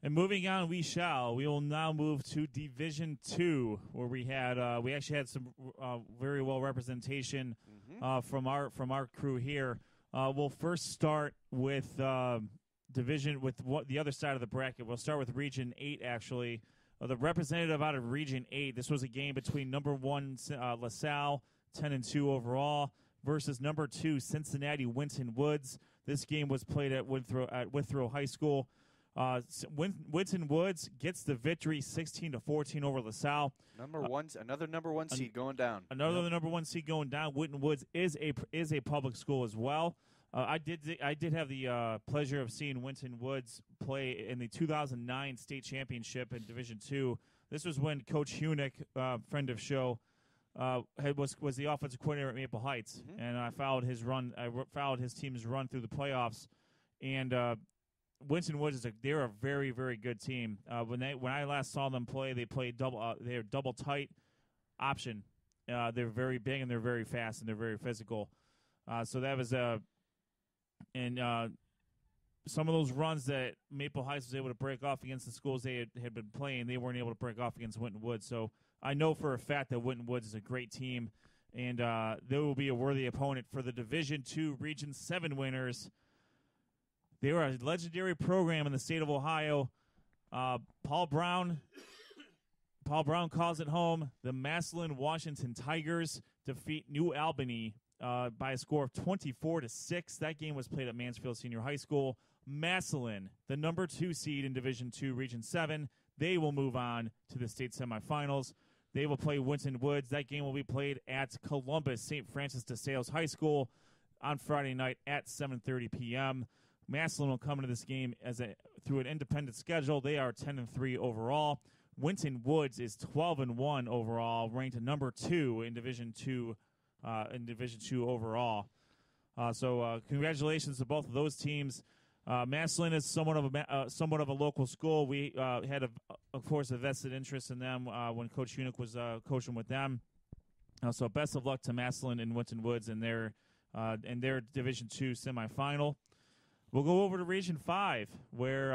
And moving on, we will now move to Division II, where we actually had some very well representation from our crew here. We'll first start with the other side of the bracket. We'll start with Region 8, actually. The representative out of Region 8. This was a game between number 1 LaSalle, 10-2 overall, versus number 2 Cincinnati Winton Woods. This game was played at Withrow High School. Winton Woods gets the victory, 16-14 over LaSalle. Another number one seed going down. Another number 1 seed going down. Winton Woods is a public school as well. I did have the pleasure of seeing Winton Woods play in the 2009 state championship in Division II. This was when Coach Hunick, friend of show, was the offensive coordinator at Maple Heights, and I followed his run. I followed his team's run through the playoffs, and Winton Woods they're a very, very good team. When I last saw them play, they played they're double tight option. They're very big and they're very fast and they're very physical. So that was and some of those runs that Maple Heights was able to break off against the schools they had been playing, they weren't able to break off against Winton Woods. So I know for a fact that Winton Woods is a great team, and they will be a worthy opponent for the Division II Region 7 winners. They were a legendary program in the state of Ohio. Paul Brown calls it home. The Massillon Washington Tigers defeat New Albany by a score of 24-6. That game was played at Mansfield Senior High School. Massillon, the number 2 seed in Division II Region 7, they will move on to the state semifinals. They will play Winton Woods. That game will be played at Columbus St. Francis de Sales High School on Friday night at 7:30 p.m. Massillon will come into this game through an independent schedule. They are 10-3 overall. Winton Woods is 12-1 overall, ranked number 2 in Division II. Overall. So congratulations to both of those teams. Massillon is somewhat of a local school. We had, of course, a vested interest in them when Coach Hunick was coaching with them. So best of luck to Massillon and Winton Woods in their Division II semifinal. We'll go over to Region 5, where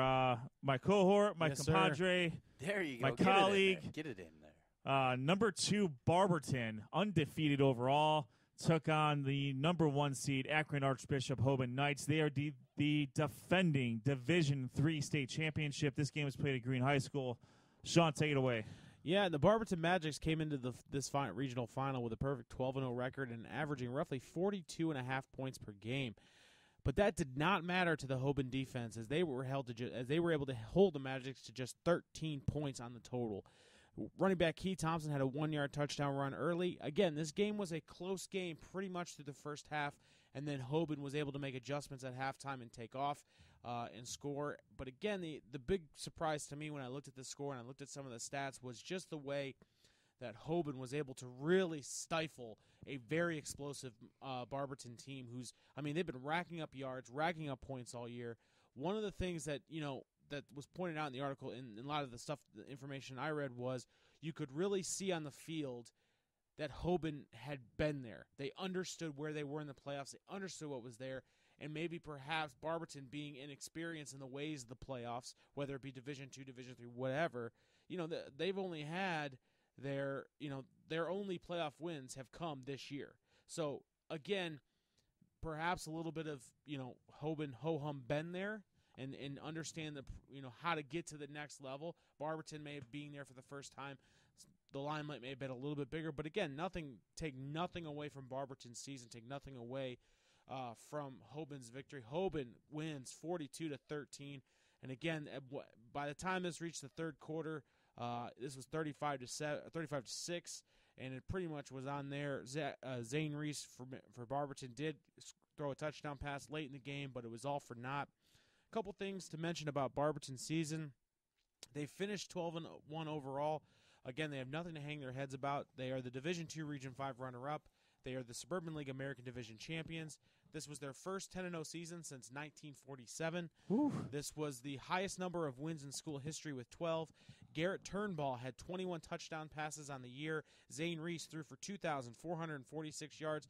my cohort, my compadre, there you go. My colleague, Get it in there. Number 2 Barberton, undefeated overall, took on the number 1 seed Akron Archbishop Hoban Knights. They are the defending Division III state championship. This game was played at Green High School. Sean, take it away. Yeah, the Barberton Magics came into this regional final with a perfect 12-0 record and averaging roughly 42.5 points per game. But that did not matter to the Hoban defense, as they were able to hold the Magics to just 13 points on the total. Running back Key Thompson had a 1-yard touchdown run early. Again, this game was a close game pretty much through the first half, and then Hoban was able to make adjustments at halftime and take off and score. But again, the big surprise to me when I looked at the score and I looked at some of the stats was just the way that Hoban was able to really stifle a very explosive Barberton team they've been racking up yards, racking up points all year. One of the things that, that was pointed out in the article and a lot of the information I read was you could really see on the field that Hoban had been there. They understood where they were in the playoffs. They understood what was there. And maybe perhaps Barberton being inexperienced in the ways of the playoffs, whether it be Division II, Division III, whatever, they've only had their only playoff wins have come this year. So again, perhaps a little bit of Hoban ho-hum been there and understand how to get to the next level. Barberton may have been there for the first time. The limelight may have been a little bit bigger, but again, take nothing away from Barberton's season, take nothing away from Hoban's victory. Hoban wins 42-13, and again, by the time this reached the third quarter, this was 35-6, and it pretty much was on there. Zane Reese for Barberton did throw a touchdown pass late in the game, but it was all for naught. A couple things to mention about Barberton's season. They finished 12-1 overall. Again, they have nothing to hang their heads about. They are the Division II Region 5 runner-up. They are the Suburban League American Division champions. This was their first 10-0 season since 1947. Oof. This was the highest number of wins in school history with 12. Garrett Turnbull had 21 touchdown passes on the year. Zane Reese threw for 2,446 yards.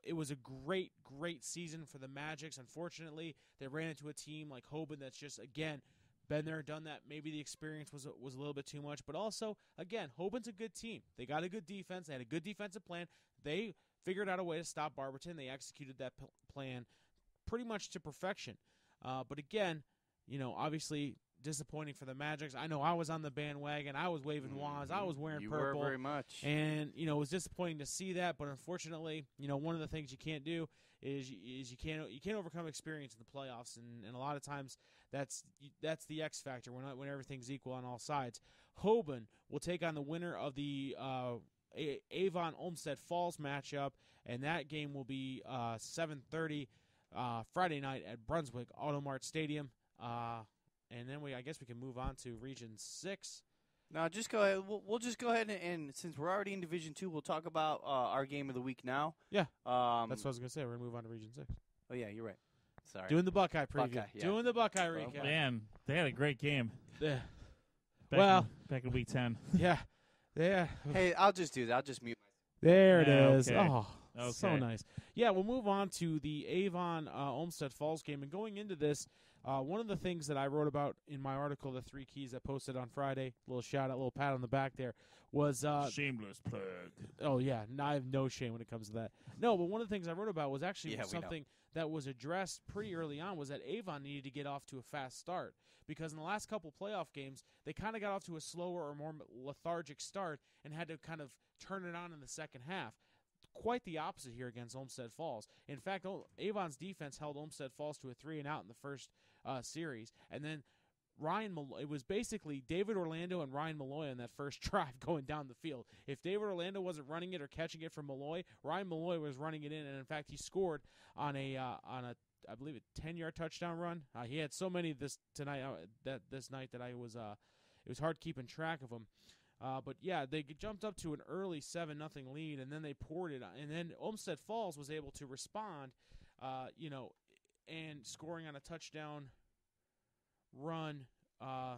It was a great, great season for the Magics. Unfortunately, they ran into a team like Hoban that's just, again, been there, done that. Maybe the experience was a little bit too much. But also, again, Hoban's a good team. They got a good defense. They had a good defensive plan. They figured out a way to stop Barberton. They executed that plan pretty much to perfection. But again, obviously disappointing for the Magics. I know I was on the bandwagon. I was waving wands. I was wearing purple. You were very much. And, it was disappointing to see that. But unfortunately, one of the things you can't do is you can't overcome experience in the playoffs. And a lot of times that's the X factor when everything's equal on all sides. Hoban will take on the winner of the Avon Olmsted Falls matchup, and that game will be 7:30 Friday night at Brunswick Automart Stadium. And then I guess we can move on to Region 6. No, just go ahead. We'll just go ahead and since we're already in Division 2, we'll talk about our game of the week now. Yeah, that's what I was going to say. We're going to move on to Region 6. Oh, yeah, you're right. Sorry. Doing the Buckeye preview. Yeah. Doing the Buckeye recap. Man, they had a great game. Yeah. Back in week 10. Yeah. Yeah. Hey, I'll just do that. I'll just mute myself. There it is. Okay. Oh, Okay. so nice. Yeah, we'll move on to the Avon Olmsted Falls game. And going into this, one of the things that I wrote about in my article, The Three Keys, I posted on Friday, little shout out, little pat on the back there, was shameless plug. Oh, yeah. I have no shame when it comes to that. No, but one of the things I wrote about was actually something that was addressed pretty early on, was that Avon needed to get off to a fast start. Because in the last couple playoff games, they kind of got off to a slower or more lethargic start and had to kind of turn it on in the second half. Quite the opposite here against Olmsted Falls. In fact, Avon's defense held Olmsted Falls to a 3-and-out in the first series. And then it was basically David Orlando and Ryan Malloy on that first drive going down the field. If David Orlando wasn't running it or catching it from Malloy, Ryan Malloy was running it in. And, in fact, he scored on a I believe a 10-yard touchdown run. He had so many this night that it was hard keeping track of them. But yeah, they jumped up to an early 7-0 lead, and then they poured it. And then Olmsted Falls was able to respond, and scoring on a touchdown run. A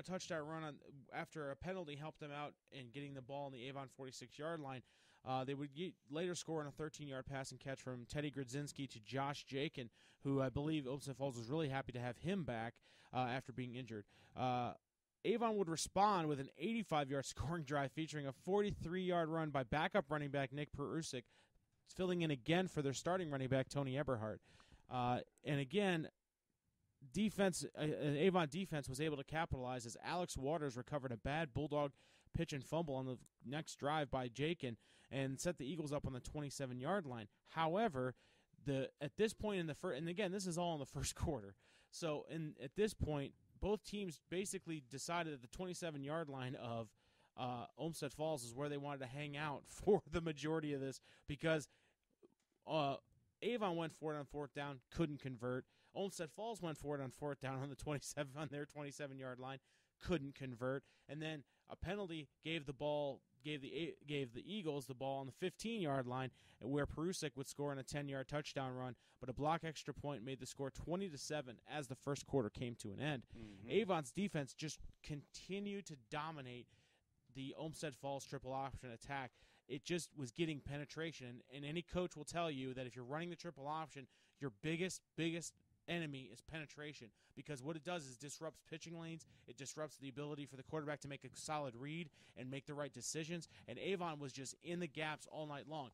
touchdown run after a penalty helped them out in getting the ball on the Avon 46-yard line. They would later score on a 13-yard pass and catch from Teddy Grodzinski to Josh Jakin, who I believe Olmsted Falls was really happy to have him back after being injured. Avon would respond with an 85-yard scoring drive featuring a 43-yard run by backup running back Nick Perusik, filling in again for their starting running back Tony Eberhardt. And again, Avon defense was able to capitalize as Alex Waters recovered a bad Bulldog pitch and fumble on the next drive by Jakin and set the Eagles up on the 27-yard line. However, at this point in the first, and again, this is all in the first quarter. So at this point, both teams basically decided that the 27-yard line of Olmsted Falls is where they wanted to hang out for the majority of this, because Avon went for it on fourth down, couldn't convert. Olmsted Falls went for it on fourth down on their 27-yard line, couldn't convert, and then a penalty gave the Eagles the ball on the 15-yard line, where Perusik would score on a 10-yard touchdown run, but a block extra point made the score 20-7 as the first quarter came to an end. Mm-hmm. Avon's defense just continued to dominate the Olmsted Falls triple option attack. It just was getting penetration, and any coach will tell you that if you're running the triple option, your biggest enemy is penetration, because what it does is disrupts pitching lanes. It disrupts the ability for the quarterback to make a solid read and make the right decisions, and Avon was just in the gaps all night long.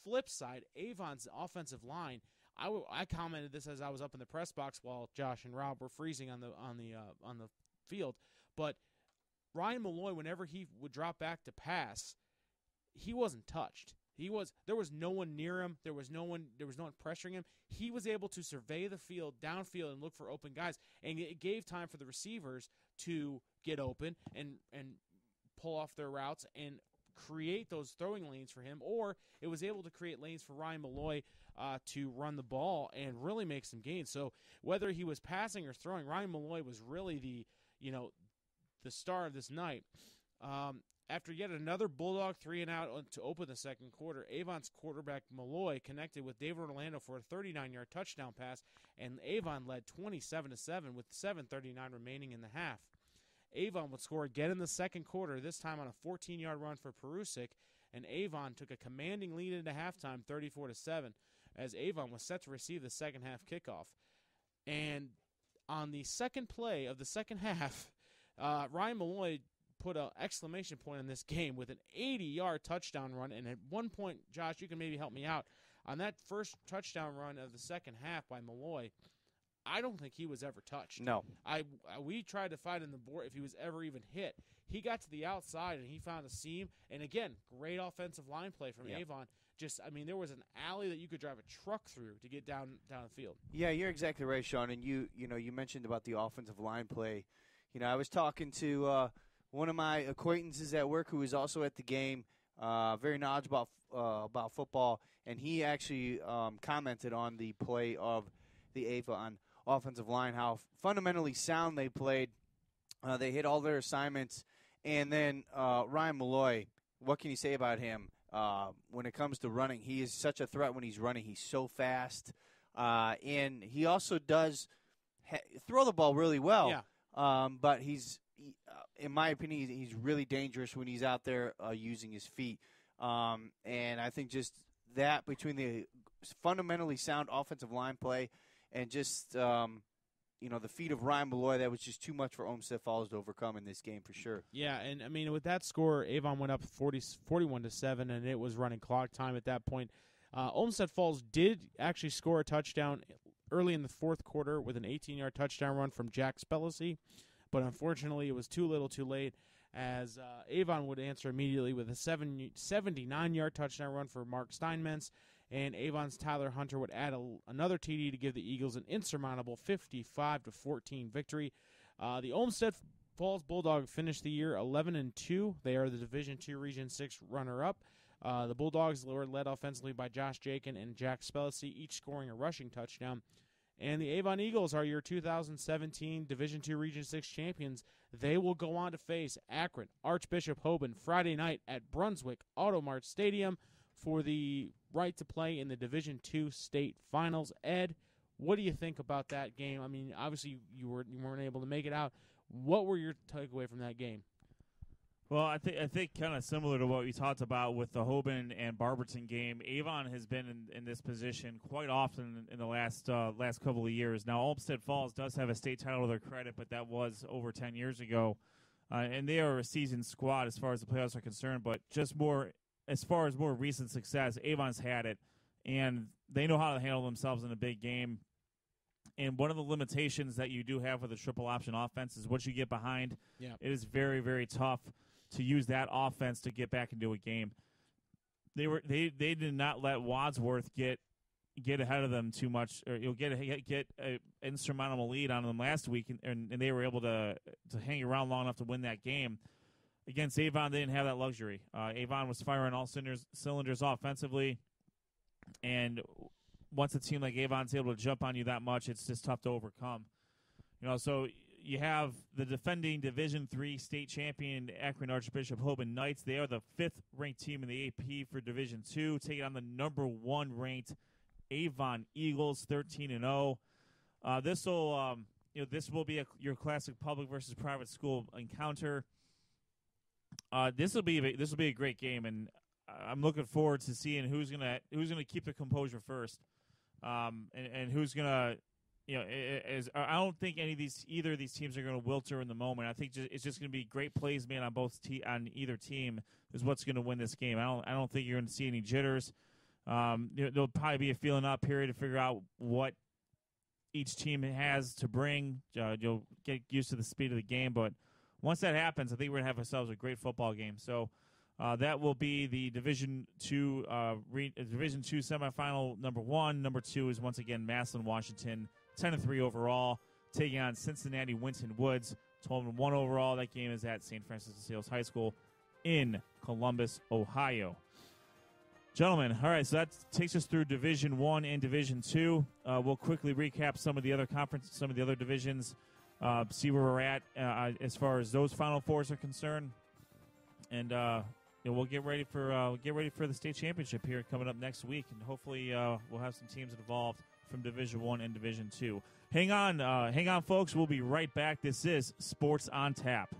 Flip side, Avon's offensive line, I commented this as I was up in the press box while Josh and Rob were freezing on the field, but Ryan Malloy, whenever he would drop back to pass, he wasn't touched. There was no one near him. There was no one pressuring him. He was able to survey the field, downfield, and look for open guys. And it gave time for the receivers to get open and pull off their routes and create those throwing lanes for him. Or it was able to create lanes for Ryan Malloy to run the ball and really make some gains. So whether he was passing or throwing, Ryan Malloy was really the star of this night. After yet another Bulldog 3-and-out to open the second quarter, Avon's quarterback Malloy connected with David Orlando for a 39-yard touchdown pass, and Avon led 27-7 with 7:39 remaining in the half. Avon would score again in the second quarter, this time on a 14-yard run for Perusik, and Avon took a commanding lead into halftime, 34-7, as Avon was set to receive the second half kickoff. And on the second play of the second half, Ryan Malloy put an exclamation point in this game with an 80-yard touchdown run. And at one point, Josh, you can maybe help me out. On that first touchdown run of the second half by Malloy, I don't think he was ever touched. No. We tried to find in the board if he was ever even hit. He got to the outside, and he found a seam. And, again, great offensive line play from Avon. There was an alley that you could drive a truck through to get down the field. Yeah, you're exactly right, Sean. And you mentioned about the offensive line play. I was talking to one of my acquaintances at work who was also at the game, very knowledgeable about football, and he actually commented on the play of the Avon offensive line, how fundamentally sound they played. They hit all their assignments. And then Ryan Malloy, what can you say about him? When it comes to running, he is such a threat when he's running. He's so fast. And he also does throw the ball really well. Yeah. But in my opinion, he's really dangerous when he's out there using his feet. And I think just that between the fundamentally sound offensive line play and just the feet of Ryan Malloy, that was just too much for Olmsted Falls to overcome in this game for sure. Yeah, and with that score, Avon went up 41-7, and it was running clock time at that point. Olmsted Falls did actually score a touchdown early in the fourth quarter with an 18-yard touchdown run from Jack Spellacy, but unfortunately it was too little too late as Avon would answer immediately with a 79-yard touchdown run for Mark Steinmetz, and Avon's Tyler Hunter would add another TD to give the Eagles an insurmountable 55-14 victory. The Olmsted Falls Bulldogs finished the year 11-2. They are the Division II Region 6 runner-up. The Bulldogs were led offensively by Josh Jakin and Jack Spellacy, each scoring a rushing touchdown. And the Avon Eagles are your 2017 Division II Region 6 champions. They will go on to face Akron Archbishop Hoban Friday night at Brunswick Automart Stadium for the right to play in the Division II state finals. Ed, what do you think about that game? I mean, obviously you weren't able to make it out. What were your takeaway from that game? Well, I think kind of similar to what we talked about with the Hoban and Barberton game. Avon has been in this position quite often in the last couple of years. Now, Olmsted Falls does have a state title to their credit, but that was over 10 years ago, and they are a seasoned squad as far as the playoffs are concerned. But just more as far as more recent success, Avon's had it, and they know how to handle themselves in a big game. And one of the limitations that you do have with a triple option offense is once you get behind, it is very, very tough to use that offense to get back into a game. They did not let Wadsworth get ahead of them too much, or you'll get an insurmountable lead on them last week, and they were able to hang around long enough to win that game. Against Avon, they didn't have that luxury. Avon was firing all cylinders offensively, and once a team like Avon's able to jump on you that much, it's just tough to overcome. So you have the defending Division III state champion Akron Archbishop Hoban Knights. They are the 5th-ranked team in the AP for Division II, taking on the number 1-ranked Avon Eagles, 13-0. This will be your classic public versus private school encounter. This will be a great game, and I'm looking forward to seeing who's gonna keep the composure first, and who's gonna. I don't think either of these teams are going to wilter in the moment. I think it's just going to be great plays made on on either team is what's going to win this game. I don't think you're going to see any jitters. There'll probably be a feeling out period to figure out what each team has to bring. You'll get used to the speed of the game, but once that happens, I think we're going to have ourselves a great football game. So that will be the Division II semifinal number 1. Number 2 is once again Massillon, Washington. 10-3 overall, taking on Cincinnati Winton Woods, 12-1 overall. That game is at St. Francis de Sales High School in Columbus, Ohio. Gentlemen, all right, so that takes us through Division I and Division II. We'll quickly recap some of the other divisions, see where we're at as far as those Final Fours are concerned, and we'll get ready for the state championship here coming up next week, and hopefully we'll have some teams involved from Division I and Division II. Hang on, folks. We'll be right back. This is Sports on Tap.